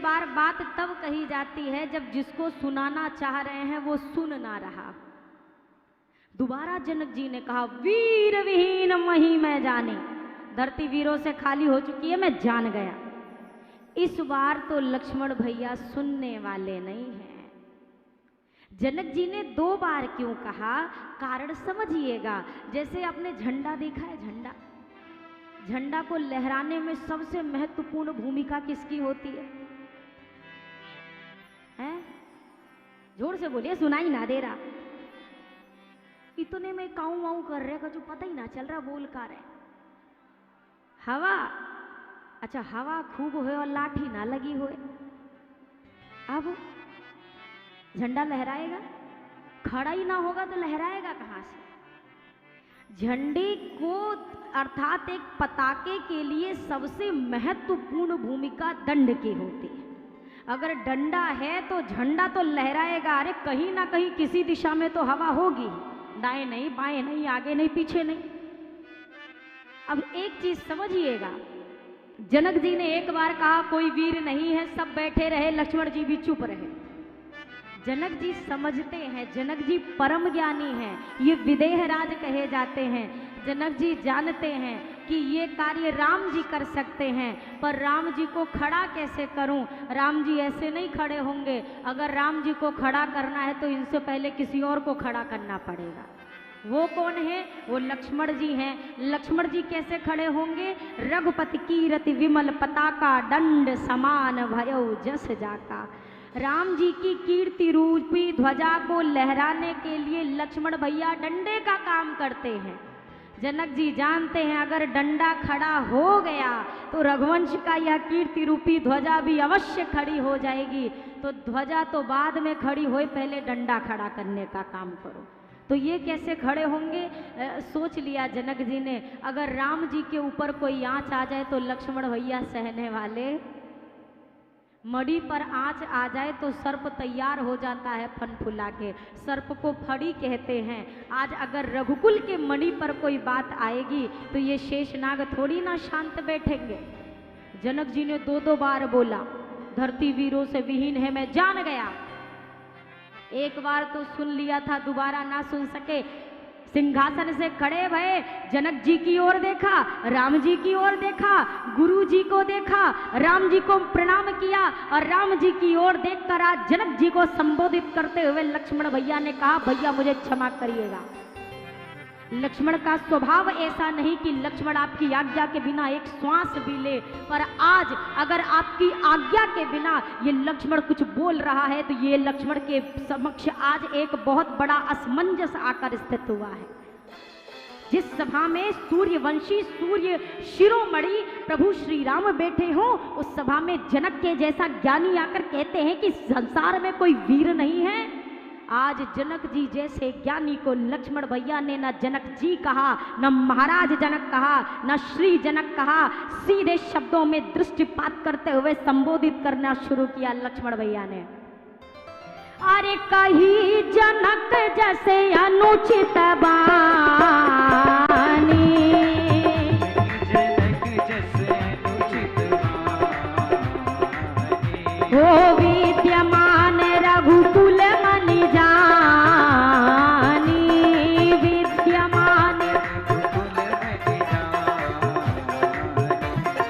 बार बात तब कही जाती है जब जिसको सुनाना चाह रहे हैं वो सुन ना रहा। दोबारा जनक जी ने कहा, वीर विहीन मही मैं जाने, धरती वीरों से खाली हो चुकी है, मैं जान गया। इस बार तो लक्ष्मण भैया सुनने वाले नहीं हैं। जनक जी ने 2 बार क्यों कहा, कारण समझिएगा। जैसे आपने झंडा देखा है, झंडा को लहराने में सबसे महत्वपूर्ण भूमिका किसकी होती है? हैं? जोर से बोलिए, सुनाई ना दे रहा। इतने में काऊ वाऊ कर रहे, जो पता ही ना चल रहा बोल का रहे। हवा, अच्छा हवा खूब होए और लाठी ना लगी होए, अब झंडा लहराएगा? खड़ा ही ना होगा तो लहराएगा कहां से? झंडे को अर्थात एक पताके के लिए सबसे महत्वपूर्ण भूमिका दंड की होती है। अगर डंडा है तो झंडा तो लहराएगा। अरे कहीं ना कहीं किसी दिशा में तो हवा होगी, दाएं नहीं, बाएं नहीं, आगे नहीं, पीछे नहीं। अब एक चीज समझिएगा, जनक जी ने एक बार कहा कोई वीर नहीं है, सब बैठे रहे, लक्ष्मण जी भी चुप रहे। जनक जी समझते हैं, जनक जी परम ज्ञानी हैं, ये विदेह राज कहे जाते हैं। जनक जी जानते हैं कि ये कार्य राम जी कर सकते हैं, पर राम जी को खड़ा कैसे करूं? राम जी ऐसे नहीं खड़े होंगे। अगर राम जी को खड़ा करना है तो इनसे पहले किसी और को खड़ा करना पड़ेगा। वो कौन है? वो लक्ष्मण जी हैं। लक्ष्मण जी कैसे खड़े होंगे? रघुपति कीरति विमल पताका, दंड समान भयो जस जाका। राम जी की कीर्ति रूपी ध्वजा को लहराने के लिए लक्ष्मण भैया डंडे का काम करते हैं। जनक जी जानते हैं अगर डंडा खड़ा हो गया तो रघुवंश का यह कीर्ति रूपी ध्वजा भी अवश्य खड़ी हो जाएगी। तो ध्वजा तो बाद में खड़ी होए, पहले डंडा खड़ा करने का काम करो। तो ये कैसे खड़े होंगे? सोच लिया जनक जी ने, अगर राम जी के ऊपर कोई आंच आ जाए तो लक्ष्मण भैया सहने वाले। मड़ी पर आंच आ जाए तो सर्प तैयार हो जाता है फन फुला के, सर्प को फड़ी कहते हैं। आज अगर रघुकुल के मणि पर कोई बात आएगी तो ये शेषनाग थोड़ी ना शांत बैठेंगे। जनक जी ने 2 बार बोला, धरती वीरों से विहीन है, मैं जान गया। एक बार तो सुन लिया था, दोबारा ना सुन सके। सिंहासन से खड़े भये, जनक जी की ओर देखा, राम जी की ओर देखा, गुरु जी को देखा, राम जी को प्रणाम किया और राम जी की ओर देखकर आज जनक जी को संबोधित करते हुए लक्ष्मण भैया ने कहा, भैया मुझे क्षमा करिएगा। लक्ष्मण का स्वभाव ऐसा नहीं कि लक्ष्मण आपकी आज्ञा के बिना एक श्वास भी ले, पर आज अगर आपकी आज्ञा के बिना ये लक्ष्मण कुछ बोल रहा है तो ये लक्ष्मण के समक्ष आज एक बहुत बड़ा असमंजस आकर स्थित हुआ है। जिस सभा में सूर्यवंशी, सूर्य शिरोमणि प्रभु श्री राम बैठे हों, उस सभा में जनक के जैसा ज्ञानी आकर कहते हैं कि संसार में कोई वीर नहीं है। आज जनक जी जैसे ज्ञानी को लक्ष्मण भैया ने न जनक जी कहा, न महाराज जनक कहा, न श्री जनक कहा, सीधे शब्दों में दृष्टिपात करते हुए संबोधित करना शुरू किया लक्ष्मण भैया ने। अरे कही जनक जैसे अनुचित बानी, हो विद्यमान रघुकुल मनि जानी, विद्यमान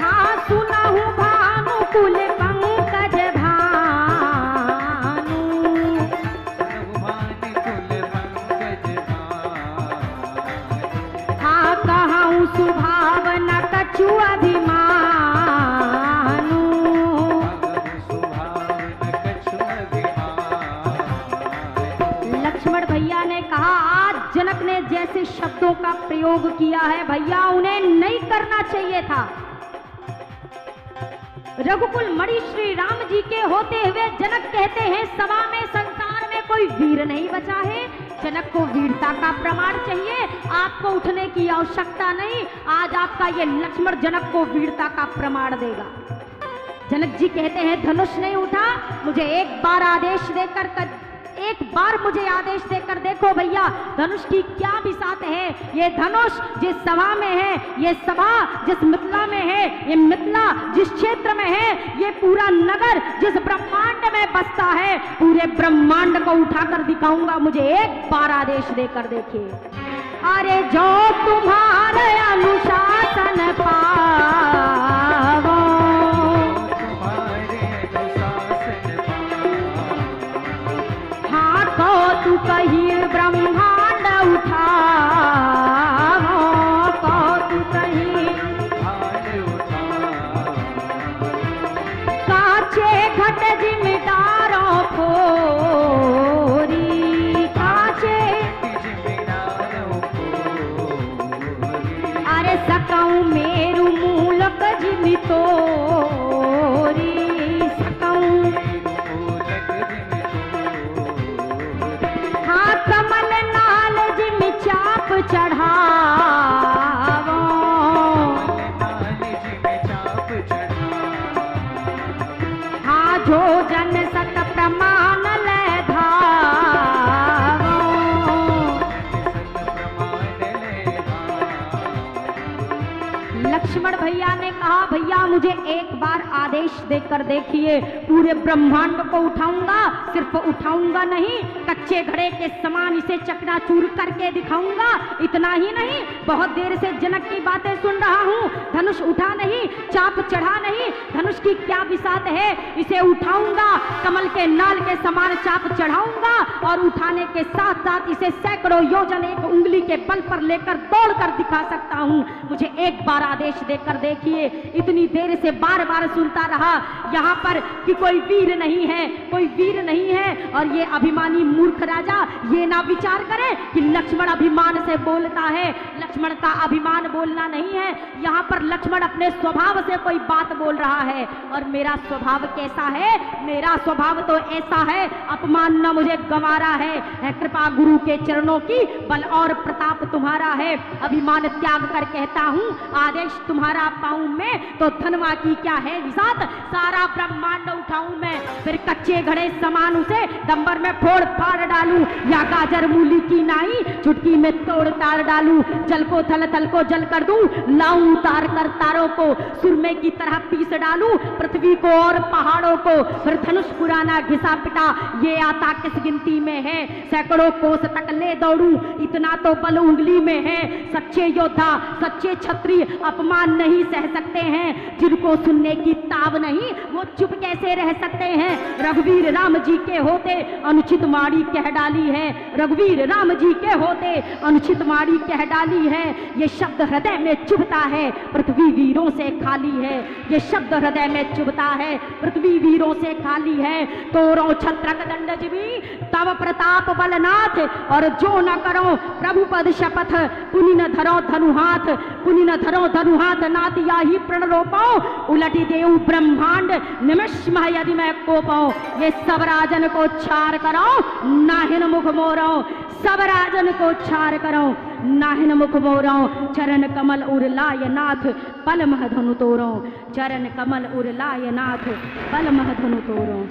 हाँ सुनहु भानुकुल पंकज भानु, हाँ कहूँ सुभाव न कछु अभिमानु। लक्ष्मण भैया ने कहा, आज जनक ने जैसे शब्दों का प्रयोग किया है भैया उन्हें नहीं करना चाहिए था। रघुकुल मणि श्री राम जी के होते हुए जनक कहते हैं सभा में संसार में कोई वीर नहीं बचा है। जनक को वीरता का प्रमाण चाहिए, आपको उठने की आवश्यकता नहीं। आज आपका ये लक्ष्मण जनक को वीरता का प्रमाण देगा। जनक जी कहते हैं धनुष नहीं उठा, मुझे एक बार आदेश देकर एक बार मुझे आदेश देकर देखो भैया, धनुष की क्या बिसात है। ये धनुष जिस सभा में है, ये सभा जिस मिथिला में है, ये मिथिला जिस क्षेत्र में है, ये पूरा नगर जिस ब्रह्मांड में बसता है, पूरे ब्रह्मांड को उठाकर दिखाऊंगा। मुझे एक बार आदेश देकर देखिए। अरे जो तुम्हारे अनुशासन पावो, हाँ तो तू कहीं ब्रह्मांड उठावो, तो तू कहीं काचे घट जिम्मेदारों फोरी, काचे अरे सकऊं मेरू मूलक जिमि तोरी, सकऊं हाँ कमल नाल जिमि चाप चढ़ावो, हाँ जो जन सत प्रमाण ले धावो, लक्ष्मण भैया ने कहा भैया मुझे एक बार आदेश देकर देखिए, पूरे ब्रह्मांड को उठाऊंगा, सिर्फ उठाऊंगा नहीं, कच्चे घड़े के समान इसे चकनाचूर करके दिखाऊंगा। इतना ही नहीं, बहुत देर से जनक की बातें सुन रहा हूँ, धनुष उठा नहीं, चाप चढ़ा नहीं, धनुष की क्या बिसात है, इसे उठाऊंगा, कमल के नाल के समान चाप चढ़ाऊंगा और उठाने के साथ साथ इसे सैकड़ों योजन एक उंगली के बल पर लेकर दौड़कर दिखा सकता हूँ। मुझे एक बार आदेश देकर देखिए। इतनी देर से बार बार सुनता रहा यहाँ पर कि कोई वीर नहीं है, कोई वीर नहीं है, और ये अभिमानी मूर्ख राजा ये ना विचार करे कि लक्ष्मण अभिमान से बोलता है। लक्ष्मण का अभिमान बोलना नहीं है, यहाँ पर लक्ष्मण अपने स्वभाव से कोई बात बोल रहा है। और मेरा स्वभाव कैसा है? मेरा स्वभाव तो ऐसा है, अपमान न मुझे गंवारा है, कृपा गुरु के चरणों की, बल और प्रताप तुम्हारा है। अभिमान त्याग कर कहता हूँ, आदेश तुम्हारा पाऊं मैं तो धनवा की क्या है विसात, सारा ब्रह्मांड उठाऊं मैं, फिर कच्चे घड़े समान उसे डंबर में फोड़ फाड़ डालूं, या गाजर मूली की नाई चुटकी में तोड़ तार डालूं, जल को थल थल को जल कर दूं, लाऊं उतार कर तारों को सुरमे की तरह पीस डालूं, पृथ्वी को और पहाड़ों को, फिर धनुष पुराना घिसा पिटा ये आता किस गिनती में है, सैकड़ों कोस तक ले दौड़ूं, इतना तो बल उंगली में है। सच्चे योद्धा, सच्चे छत्री अपमान नहीं सह सकते हैं, जिनको सुनने की ताब नहीं वो चुप कैसे रह सकते हैं। रघुवीर राम जी के होते अनुचित माड़ी कह डाली है, रघुवीर राम जी के होते अनुचित माड़ी कह डाली है। ये शब्द हृदय में चुभता है, पृथ्वी वीरों से खाली है, ये शब्द हृदय में चुभता है, पृथ्वी वीरों से खाली है। तोरो छत्रक दंड जीवी तव प्रताप बलनाथ, और जो न करो प्रभु पद शपथ, पुनि न धरो धनुहाथ, पुनि न धरो धनुहाथ, नाथ याही प्रण रोपो, उलटी देऊ ब्रह्मांड निमिषमः यदि मैं कोपो। ये सब राजन को छार करो नाहिन मुख मोरो, सब राजन को छार करो नाहिन मुख मोरो, चरण कमल उरलाय नाथ पल मह धनु तोरो, चरण कमल उरलाय नाथ पल मह धनु तोरो।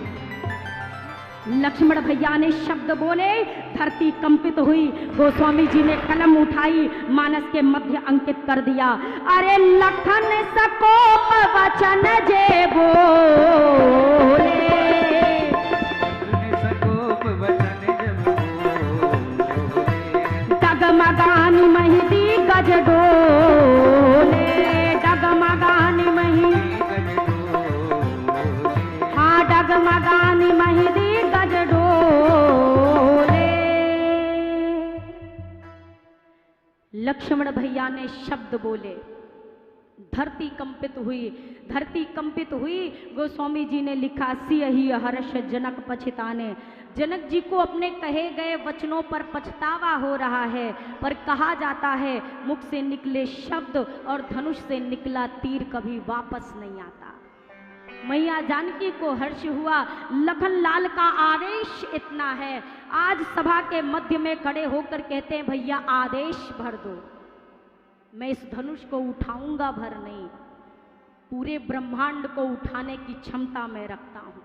लक्ष्मण भैया ने शब्द बोले, धरती कंपित हुई, गोस्वामी जी ने कलम उठाई, मानस के मध्य अंकित कर दिया। अरे लखन सकोप वचन जे बोले, डगमगानी महिदी गज डोले, डगमगानी महिदी, हाँ डगमगानी महिदी गज डोले। लक्ष्मण भैया ने शब्द बोले, धरती कंपित हुई, धरती कंपित हुई। गोस्वामी जी ने लिखा, सियहि हर्ष जनक पछताने, जनक जी को अपने कहे गए वचनों पर पछतावा हो रहा है। पर कहा जाता है मुख से निकले शब्द और धनुष से निकला तीर कभी वापस नहीं आता। मैया जानकी को हर्ष हुआ, लखन लाल का आदेश इतना है। आज सभा के मध्य में खड़े होकर कहते हैं भैया आदेश भर दो, मैं इस धनुष को उठाऊंगा भर नहीं, पूरे ब्रह्मांड को उठाने की क्षमता मैं रखता हूं।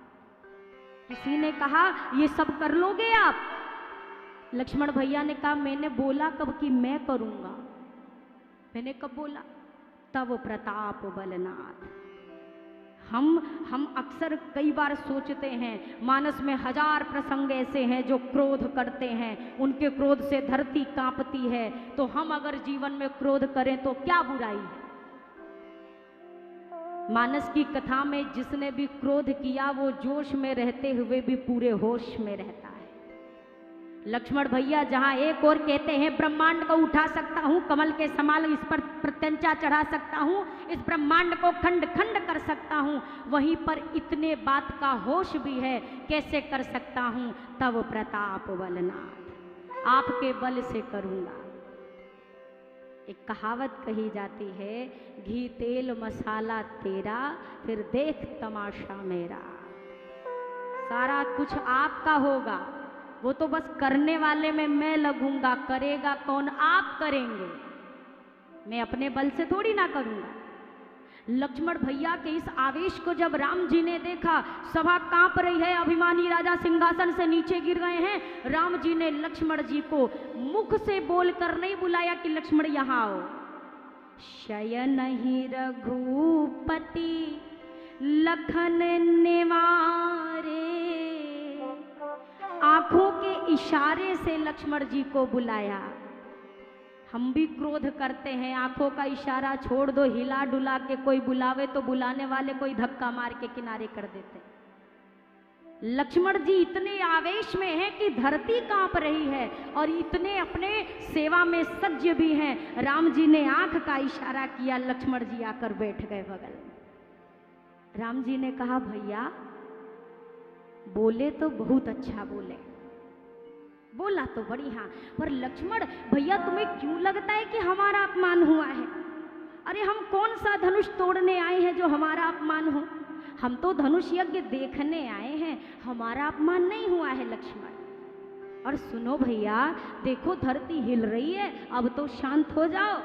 किसी ने कहा ये सब कर लोगे आप? लक्ष्मण भैया ने कहा मैंने बोला कब कि मैं करूंगा? मैंने कब बोला? तब प्रताप बलनाथ। हम अक्सर कई बार सोचते हैं, मानस में हजार प्रसंग ऐसे हैं जो क्रोध करते हैं, उनके क्रोध से धरती कांपती है। तो हम अगर जीवन में क्रोध करें तो क्या बुराई है? मानस की कथा में जिसने भी क्रोध किया वो जोश में रहते हुए भी पूरे होश में रहता है। लक्ष्मण भैया जहां एक और कहते हैं ब्रह्मांड को उठा सकता हूं, कमल के समान इस पर प्रत्यंचा चढ़ा सकता हूं, इस ब्रह्मांड को खंड खंड कर सकता हूं, वहीं पर इतने बात का होश भी है, कैसे कर सकता हूं? तब प्रताप बलनाथ, आपके बल से करूंगा। एक कहावत कही जाती है, घी तेल मसाला तेरा, फिर देख तमाशा मेरा। सारा कुछ आपका होगा, वो तो बस करने वाले में मैं लगूंगा। करेगा कौन? आप करेंगे, मैं अपने बल से थोड़ी ना करूंगा। लक्ष्मण भैया के इस आवेश को जब राम जी ने देखा, सभा कांप रही है, अभिमानी राजा सिंहासन से नीचे गिर गए हैं। राम जी ने लक्ष्मण जी को मुख से बोलकर नहीं बुलाया कि लक्ष्मण यहां आओ। शयन ही रघुपति लखन निवारे, आंखों के इशारे से लक्ष्मण जी को बुलाया। हम भी क्रोध करते हैं, आंखों का इशारा छोड़ दो, हिला डुला के कोई बुलावे तो बुलाने वाले कोई धक्का मार के किनारे कर देते। लक्ष्मण जी इतने आवेश में हैं कि धरती कांप रही है और इतने अपने सेवा में सज्ज भी हैं। राम जी ने आंख का इशारा किया, लक्ष्मण जी आकर बैठ गए बगल में। राम जी ने कहा भैया बोले तो बहुत अच्छा बोले, बोला तो बड़ी हाँ, पर लक्ष्मण भैया तुम्हें क्यों लगता है कि हमारा अपमान हुआ है? अरे हम कौन सा धनुष तोड़ने आए हैं जो हमारा अपमान हो? हम तो धनुष यज्ञ देखने आए हैं, हमारा अपमान नहीं हुआ है लक्ष्मण। और सुनो भैया, देखो धरती हिल रही है, अब तो शांत हो जाओ।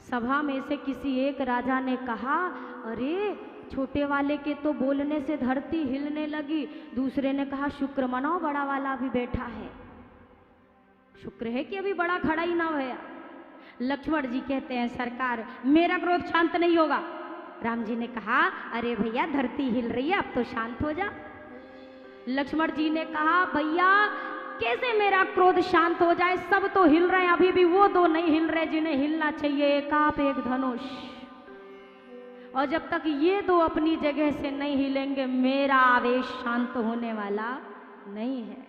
सभा में से किसी एक राजा ने कहा, अरे छोटे वाले के तो बोलने से धरती हिलने लगी। दूसरे ने कहा शुक्र मनाओ, बड़ा वाला अभी बैठा है, शुक्र है कि अभी बड़ा खड़ा ही ना हुआ। लक्ष्मण जी कहते हैं सरकार मेरा क्रोध शांत नहीं होगा। राम जी ने कहा अरे भैया धरती हिल रही है, अब तो शांत हो जा। लक्ष्मण जी ने कहा भैया कैसे मेरा क्रोध शांत हो जाए, सब तो हिल रहे हैं, अभी भी वो दो नहीं हिल रहे जिन्हें हिलना चाहिए, एक आप एक धनुष। और जब तक ये दो अपनी जगह से नहीं हिलेंगे मेरा आवेश शांत होने वाला नहीं है।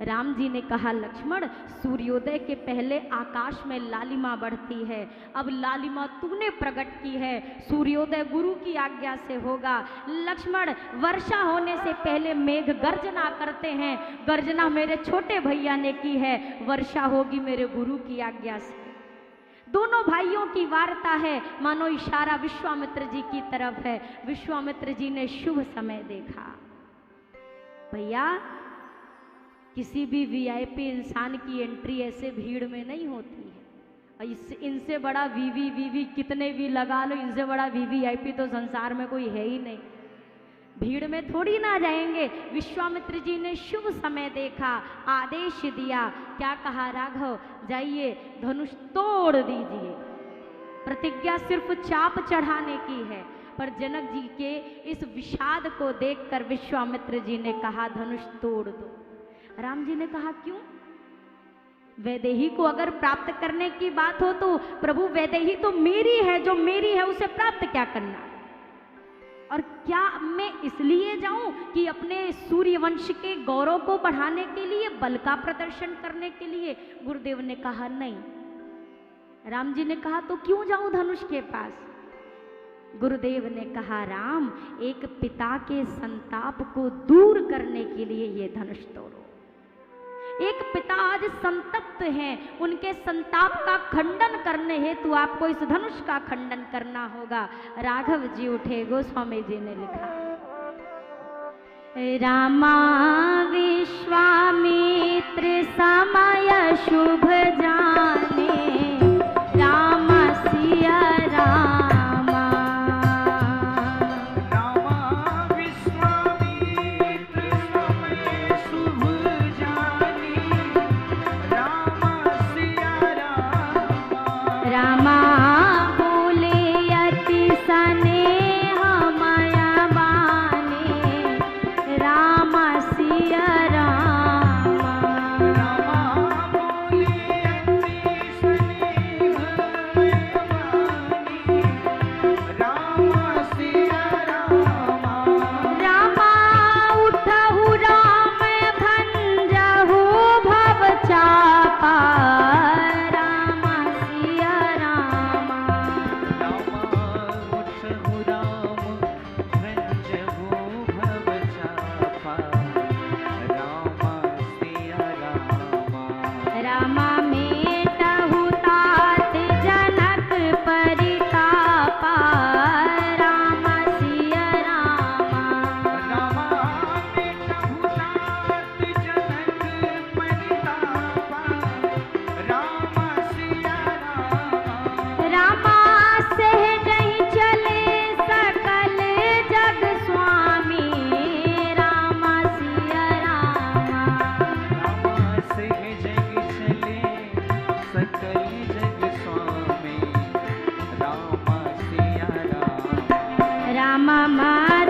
राम जी ने कहा लक्ष्मण सूर्योदय के पहले आकाश में लालिमा बढ़ती है, अब लालिमा तूने प्रकट की है, सूर्योदय गुरु की आज्ञा से होगा। लक्ष्मण वर्षा होने से पहले मेघ गर्जना करते हैं, गर्जना मेरे छोटे भैया ने की है, वर्षा होगी मेरे गुरु की आज्ञा से। दोनों भाइयों की वार्ता है, मानो इशारा विश्वामित्र जी की तरफ है। विश्वामित्र जी ने शुभ समय देखा। भैया किसी भी वीआईपी इंसान की एंट्री ऐसे भीड़ में नहीं होती है। इनसे बड़ा वीवी कितने भी लगा लो, इनसे बड़ा वीवीआईपी तो संसार में कोई है ही नहीं। भीड़ में थोड़ी ना जाएंगे। विश्वामित्र जी ने शुभ समय देखा, आदेश दिया, क्या कहा राघव जाइए धनुष तोड़ दीजिए। प्रतिज्ञा सिर्फ चाप चढ़ाने की है, पर जनक जी के इस विषाद को देखकर विश्वामित्र जी ने कहा धनुष तोड़ दो। राम जी ने कहा क्यों? वैदेही को अगर प्राप्त करने की बात हो तो प्रभु वैदेही तो मेरी है, जो मेरी है उसे प्राप्त क्या करना? और क्या मैं इसलिए जाऊं कि अपने सूर्यवंश के गौरव को बढ़ाने के लिए, बल का प्रदर्शन करने के लिए? गुरुदेव ने कहा नहीं। राम जी ने कहा तो क्यों जाऊं धनुष के पास? गुरुदेव ने कहा राम एक पिता के संताप को दूर करने के लिए ये धनुष तोड़ो। एक पिता आज संतप्त हैं, उनके संताप का खंडन करने हेतु आपको इस धनुष का खंडन करना होगा। राघव जी उठे, गोस्वामी जी ने लिखा रामा विश्वामित्र समय शुभ जाने, राम सिया रामा। रामा विश्वामित्र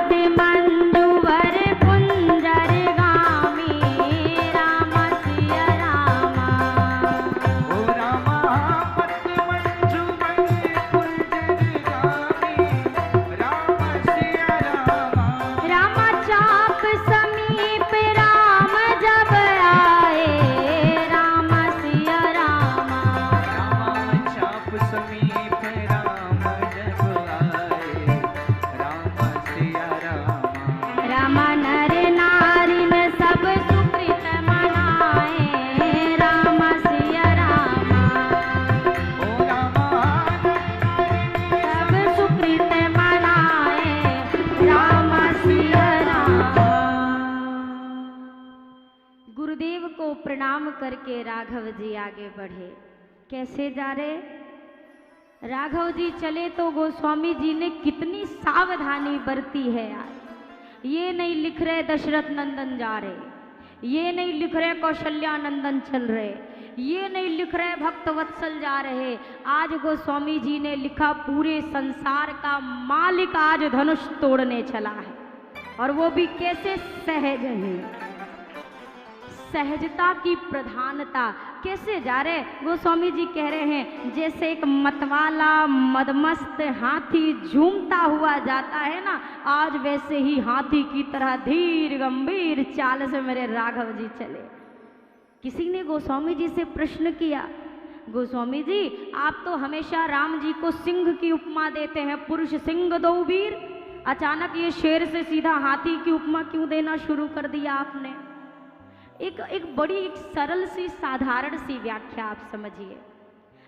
मति मंजुवर कुंजर गामी राम सिया रामा। ओ रामा मति मंजुवर कुंजर गामी राम सिया रामा। राम चाप समीप राम जब आए राम सिया रामा। राम चाप समीप राम जब आए राम सिया रामा। राम नर नारिन सब सुकृत मनाए राम सिया रामा। ओ रामा सब सुकृत मनाए राम सिया रामा। गुरुदेव को प्रणाम करके राघव जी आगे बढ़े। कैसे जा रहे? राघव जी चले तो गोस्वामी जी ने कितनी सावधानी बरती है यार। ये नहीं लिख रहे दशरथ नंदन जा रहे, ये नहीं लिख रहे कौशल्या नंदन चल रहे, ये नहीं लिख रहे भक्त वत्सल जा रहे। आज गोस्वामी जी ने लिखा पूरे संसार का मालिक आज धनुष तोड़ने चला है, और वो भी कैसे सहज है। सहजता की प्रधानता कैसे जा रहे? गोस्वामी जी कह रहे हैं जैसे एक मतवाला मदमस्त हाथी झूमता हुआ जाता है ना, आज वैसे ही हाथी की तरह धीर गंभीर चाल से मेरे राघव जी चले। किसी ने गोस्वामी जी से प्रश्न किया, गोस्वामी जी आप तो हमेशा राम जी को सिंह की उपमा देते हैं, पुरुष सिंह दो वीर, अचानक ये शेर से सीधा हाथी की उपमा क्यों देना शुरू कर दिया आपने? एक बड़ी एक सरल सी साधारण सी व्याख्या आप समझिए।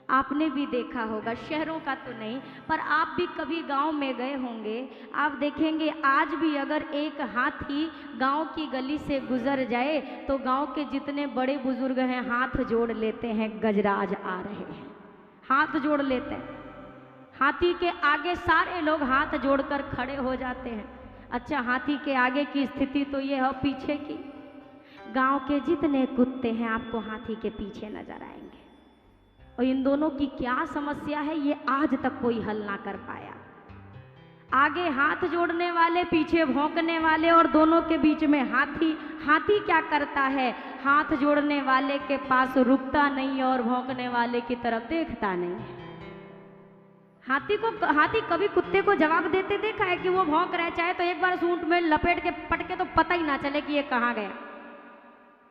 आपने भी देखा होगा, शहरों का तो नहीं पर आप भी कभी गांव में गए होंगे, आप देखेंगे आज भी अगर एक हाथी गांव की गली से गुजर जाए तो गांव के जितने बड़े बुजुर्ग हैं हाथ जोड़ लेते हैं, गजराज आ रहे हैं, हाथ जोड़ लेते हैं। हाथी के आगे सारे लोग हाथ जोड़कर खड़े हो जाते हैं। अच्छा, हाथी के आगे की स्थिति तो ये है, पीछे की गांव के जितने कुत्ते हैं आपको हाथी के पीछे नजर आएंगे। और इन दोनों की क्या समस्या है ये आज तक कोई हल ना कर पाया। आगे हाथ जोड़ने वाले, पीछे भौंकने वाले, और दोनों के बीच में हाथी। हाथी क्या करता है? हाथ जोड़ने वाले के पास रुकता नहीं और भौंकने वाले की तरफ देखता नहीं। हाथी कभी कुत्ते को जवाब देते देखा है कि वो भौंक रहा है, चाहे तो एक बार सूंड में लपेट के पटके तो पता ही ना चले कि ये कहाँ गया,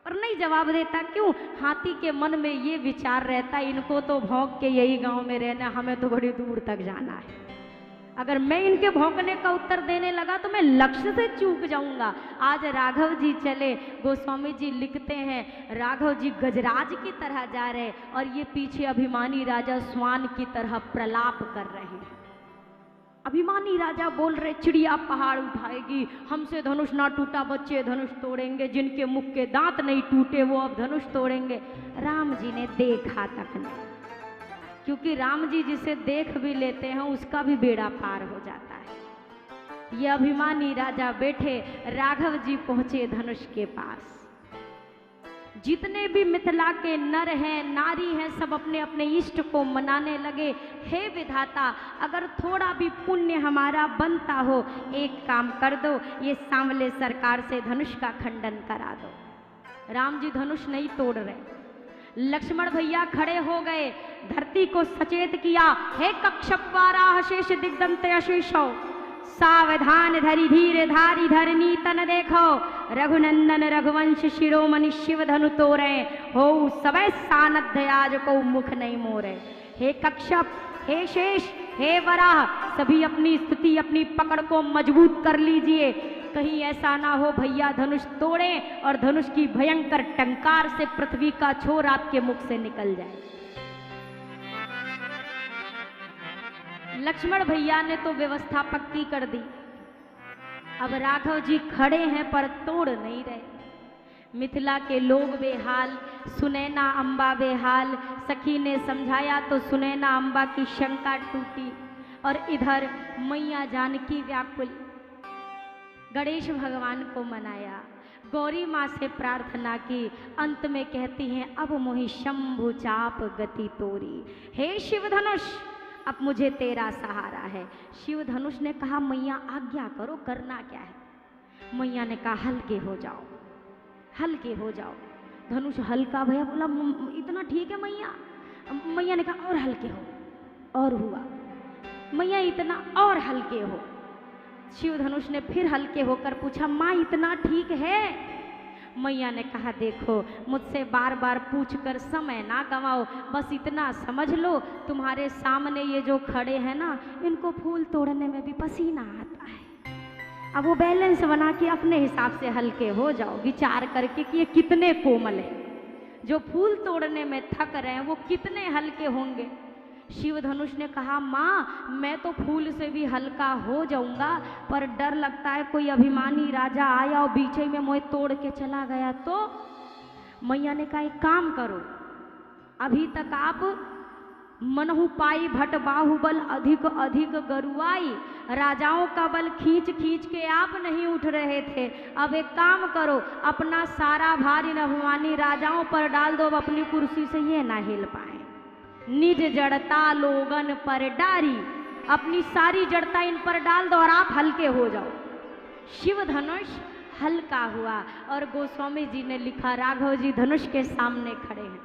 पर नहीं जवाब देता। क्यों? हाथी के मन में ये विचार रहता है इनको तो भौंक के यही गांव में रहना, हमें तो बड़ी दूर तक जाना है। अगर मैं इनके भौंकने का उत्तर देने लगा तो मैं लक्ष्य से चूक जाऊंगा। आज राघव जी चले, गोस्वामी जी लिखते हैं राघव जी गजराज की तरह जा रहे और ये पीछे अभिमानी राजा स्वान की तरह प्रलाप कर रहे हैं। अभिमानी राजा बोल रहे चिड़िया पहाड़ उठाएगी, हमसे धनुष ना टूटा बच्चे धनुष तोड़ेंगे, जिनके मुख के दांत नहीं टूटे वो अब धनुष तोड़ेंगे। राम जी ने देखा तक नहीं, क्योंकि राम जी जिसे देख भी लेते हैं उसका भी बेड़ा पार हो जाता है। ये अभिमानी राजा बैठे, राघव जी पहुंचे धनुष के पास। जितने भी मिथिला के नर हैं नारी हैं सब अपने अपने इष्ट को मनाने लगे। हे विधाता, अगर थोड़ा भी पुण्य हमारा बनता हो एक काम कर दो, ये सांवले सरकार से धनुष का खंडन करा दो। राम जी धनुष नहीं तोड़ रहे, लक्ष्मण भैया खड़े हो गए, धरती को सचेत किया, हे कक्षप वाराह शेष दिग्दंत अशेषो, सावधान धरि धीर धारी धरनी तन देखो, रघुनंदन रघुवंश शिरोमणि शिव धनु तोरे, हो सबे सानध्य आज को मुख नहीं मोरे। हे कक्षप, हे शेष, हे वराह, सभी अपनी स्थिति अपनी पकड़ को मजबूत कर लीजिए, कहीं ऐसा ना हो भैया धनुष तोड़ें और धनुष की भयंकर टंकार से पृथ्वी का छोर आपके मुख से निकल जाए। लक्ष्मण भैया ने तो व्यवस्था पक्की कर दी। अब राघव जी खड़े हैं पर तोड़ नहीं रहे। मिथिला के लोग बेहाल, सुनैना अम्बा बेहाल, सखी ने समझाया तो सुनैना अम्बा की शंका टूटी, और इधर मैया जानकी व्याकुल। गणेश भगवान को मनाया, गौरी माँ से प्रार्थना की, अंत में कहती हैं अब मोहि शंभु चाप गति तोरी। हे शिव धनुष, अब मुझे तेरा सहारा है। शिव धनुष ने कहा मैया आज्ञा करो, करना क्या है? मैया ने कहा हल्के हो जाओ, हल्के हो जाओ। धनुष हल्का भैया, बोला इतना ठीक है मैया? मैया ने कहा और हल्के हो, और हुआ। मैया इतना और हल्के हो। शिव धनुष ने फिर हल्के होकर पूछा माँ इतना ठीक है? मैया ने कहा देखो मुझसे बार बार पूछकर समय ना गंवाओ, बस इतना समझ लो तुम्हारे सामने ये जो खड़े हैं ना, इनको फूल तोड़ने में भी पसीना आता है। अब वो बैलेंस बना के अपने हिसाब से हल्के हो जाओ, विचार करके कि ये कितने कोमल है, जो फूल तोड़ने में थक रहे हैं वो कितने हल्के होंगे। शिव धनुष ने कहा माँ मैं तो फूल से भी हल्का हो जाऊंगा, पर डर लगता है कोई अभिमानी राजा आया और बीच में मुझे तोड़ के चला गया तो। मैया ने कहा एक काम करो, अभी तक आप मनहु पाई भट बाहुबल अधिक अधिक गरुआई, राजाओं का बल खींच खींच के आप नहीं उठ रहे थे। अब एक काम करो, अपना सारा भार इन अभिमानी राजाओं पर डाल दो, अब अपनी कुर्सी से ये ना हिल पाए। निज जड़ता लोगन पर डारी, अपनी सारी जड़ता इन पर डाल दो और आप हल्के हो जाओ। शिव धनुष हल्का हुआ और गोस्वामी जी ने लिखा राघव जी धनुष के सामने खड़े हैं।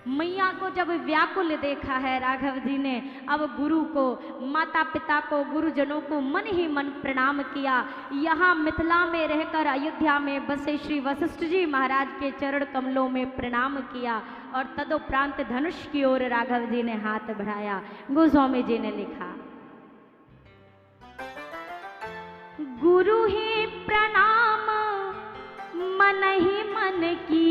मैया को जब व्याकुल देखा है राघव जी ने, अब गुरु को, माता पिता को, गुरुजनों को मन ही मन प्रणाम किया। यहाँ मिथिला में रहकर अयोध्या में बसे श्री वशिष्ठ जी महाराज के चरण कमलों में प्रणाम किया और तदुपरांत धनुष की ओर राघव जी ने हाथ बढ़ाया। गोस्वामी जी ने लिखा गुरु ही प्रणाम मन ही मन की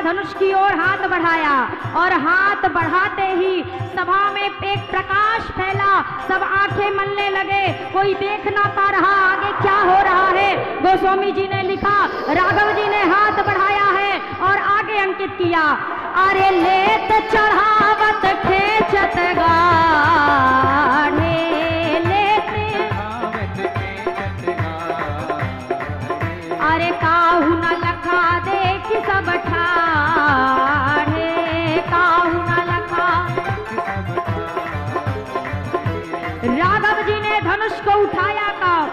धनुष की ओर हाथ बढ़ाया और हाथ बढ़ाते ही सभा में एक प्रकाश फैला। सब आंखें मलने लगे, कोई देख ना पा रहा आगे क्या हो रहा है। गोस्वामी जी ने लिखा राघव जी ने हाथ बढ़ाया है और आगे अंकित किया अरे लेत चढ़ावत खेचत गाढ़े, अरे काहू न लखा देख सब ठाढ़े, काहू न लखा। राघव जी ने धनुष को उठाया कब,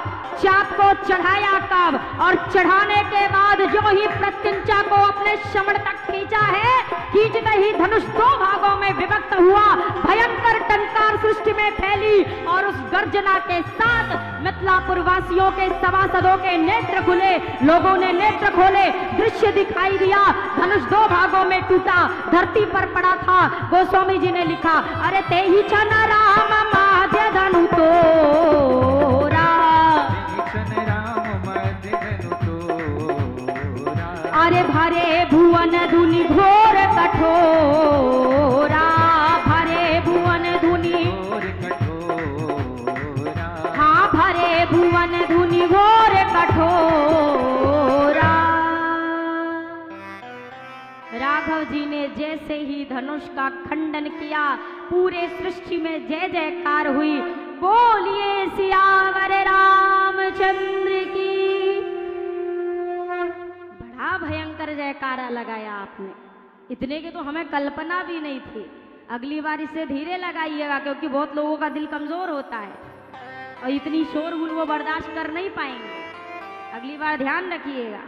चाप को चढ़ाया कब, और चढ़ाने के बाद जो ही प्रत्यंचा को अपने श्रवण तक खींचा है, खींचते ही धनुष दो भागों में विभक्त हुआ। भयंकर टंकार सृष्टि में फैली और उस गर्जना के साथ मिथिलापुर वासियों के सभासदों के नेत्र खुले, लोगों ने नेत्र खोले, दृश्य दिखाई दिया। धनुष दो भागों में टूटा, धरती पर पड़ा था। गोस्वामी जी ने लिखा अरे ते ही छन राम माध्य धनु तोरा, अरे भरे भुवन धुनि घोर कठोरा, भरे भुवन धुनि, हाँ भरे भुवन धुनि घोर कठोरा। राघव जी ने जैसे ही धनुष का खंडन किया, पूरे सृष्टि में जय जयकार हुई। बोलिए सियावर रामचंद्र की। बड़ा भयंकर जयकारा लगाया आपने, इतने की तो हमें कल्पना भी नहीं थी। अगली बार इसे धीरे लगाइएगा क्योंकि बहुत लोगों का दिल कमजोर होता है और इतनी शोरगुल वो बर्दाश्त कर नहीं पाएंगे। अगली बार ध्यान रखिएगा।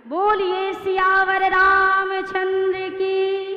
बोलिए सियावर रामचंद्र की।